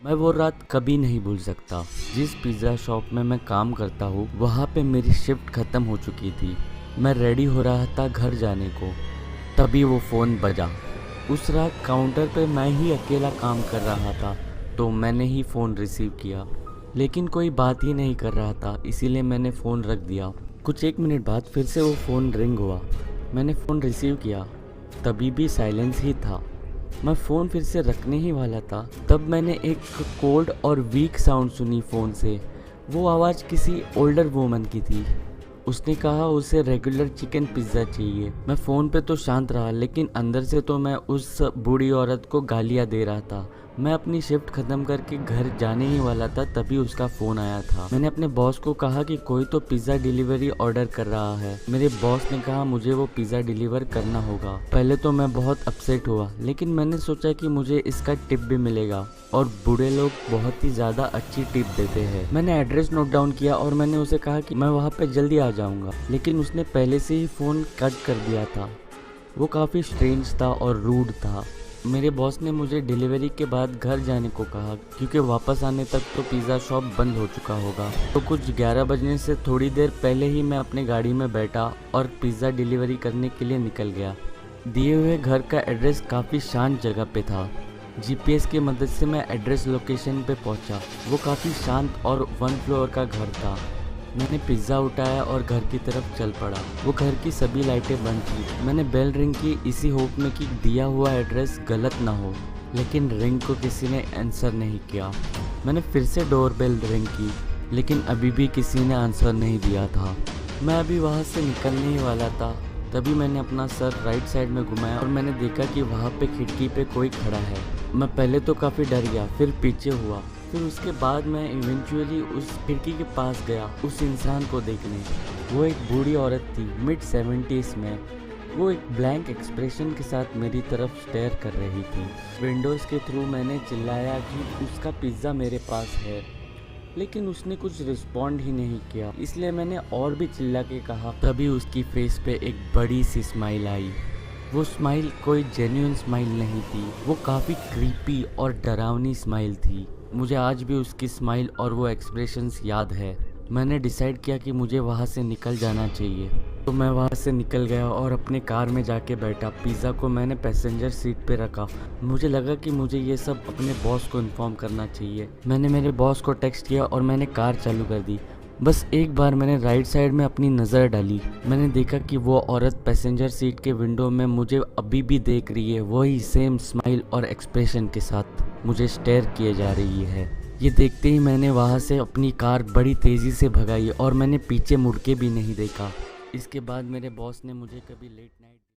मैं वो रात कभी नहीं भूल सकता। जिस पिज़्ज़ा शॉप में मैं काम करता हूँ वहाँ पे मेरी शिफ्ट ख़त्म हो चुकी थी। मैं रेडी हो रहा था घर जाने को, तभी वो फ़ोन बजा। उस रात काउंटर पे मैं ही अकेला काम कर रहा था, तो मैंने ही फ़ोन रिसीव किया। लेकिन कोई बात ही नहीं कर रहा था, इसीलिए मैंने फ़ोन रख दिया। कुछ 1 मिनट बाद फिर से वो फ़ोन रिंग हुआ। मैंने फ़ोन रिसीव किया, तभी भी साइलेंस ही था। मैं फ़ोन फिर से रखने ही वाला था, तब मैंने एक कोल्ड और वीक साउंड सुनी फ़ोन से। वो आवाज़ किसी ओल्डर वूमन की थी। उसने कहा उसे रेगुलर चिकन पिज़्ज़ा चाहिए। मैं फ़ोन पे तो शांत रहा, लेकिन अंदर से तो मैं उस बूढ़ी औरत को गालियाँ दे रहा था। मैं अपनी शिफ्ट ख़त्म करके घर जाने ही वाला था, तभी उसका फ़ोन आया था। मैंने अपने बॉस को कहा कि कोई तो पिज़्ज़ा डिलीवरी ऑर्डर कर रहा है। मेरे बॉस ने कहा मुझे वो पिज़्ज़ा डिलीवर करना होगा। पहले तो मैं बहुत अपसेट हुआ, लेकिन मैंने सोचा कि मुझे इसका टिप भी मिलेगा और बूढ़े लोग बहुत ही ज़्यादा अच्छी टिप देते हैं। मैंने एड्रेस नोट डाउन किया और मैंने उसे कहा कि मैं वहाँ पे जल्दी आ जाऊँगा, लेकिन उसने पहले से ही फ़ोन कट कर दिया था। वो काफ़ी स्ट्रेंज था और रूड था। मेरे बॉस ने मुझे डिलीवरी के बाद घर जाने को कहा, क्योंकि वापस आने तक तो पिज़्ज़ा शॉप बंद हो चुका होगा। तो कुछ 11 बजने से थोड़ी देर पहले ही मैं अपने गाड़ी में बैठा और पिज़्ज़ा डिलीवरी करने के लिए निकल गया। दिए हुए घर का एड्रेस काफ़ी शांत जगह पे था। जीपीएस की मदद से मैं एड्रेस लोकेशन पे पहुंचा। वो काफ़ी शांत और 1 फ्लोर का घर था। मैंने पिज़्ज़ा उठाया और घर की तरफ चल पड़ा। वो घर की सभी लाइटें बंद थी। मैंने बेल रिंग की, इसी होप में कि दिया हुआ एड्रेस गलत ना हो, लेकिन रिंग को किसी ने आंसर नहीं किया। मैंने फिर से डोर बेल रिंग की, लेकिन अभी भी किसी ने आंसर नहीं दिया था। मैं अभी वहाँ से निकलने ही वाला था, तभी मैंने अपना सर राइट साइड में घुमाया और मैंने देखा कि वहाँ पे खिड़की पे कोई खड़ा है। मैं पहले तो काफ़ी डर गया, फिर पीछे हुआ, फिर उसके बाद मैं इवेंचुअली उस खिड़की के पास गया उस इंसान को देखने। वो एक बूढ़ी औरत थी, मिड 70s में। वो एक ब्लैंक एक्सप्रेशन के साथ मेरी तरफ स्टेयर कर रही थी। विंडोज़ के थ्रू मैंने चिल्लाया कि उसका पिज़्ज़ा मेरे पास है, लेकिन उसने कुछ रिस्पॉन्ड ही नहीं किया। इसलिए मैंने और भी चिल्ला के कहा। तभी उसकी फेस पे एक बड़ी सी स्माइल आई। वो स्माइल कोई जेन्युइन स्माइल नहीं थी, वो काफ़ी क्रीपी और डरावनी स्माइल थी। मुझे आज भी उसकी स्माइल और वो एक्सप्रेशंस याद है। मैंने डिसाइड किया कि मुझे वहाँ से निकल जाना चाहिए, तो मैं वहाँ से निकल गया और अपने कार में जाके बैठा। पिज़्ज़ा को मैंने पैसेंजर सीट पे रखा। मुझे लगा कि मुझे ये सब अपने बॉस को इन्फॉर्म करना चाहिए। मैंने मेरे बॉस को टेक्स्ट किया और मैंने कार चालू कर दी। बस एक बार मैंने राइट साइड में अपनी नज़र डाली। मैंने देखा कि वो औरत पैसेंजर सीट के विंडो में मुझे अभी भी देख रही है, वही सेम स्माइल और एक्सप्रेशन के साथ मुझे स्टेयर किए जा रही है। ये देखते ही मैंने वहाँ से अपनी कार बड़ी तेज़ी से भगाई और मैंने पीछे मुड़ के भी नहीं देखा। इसके बाद मेरे बॉस ने मुझे कभी लेट नाइट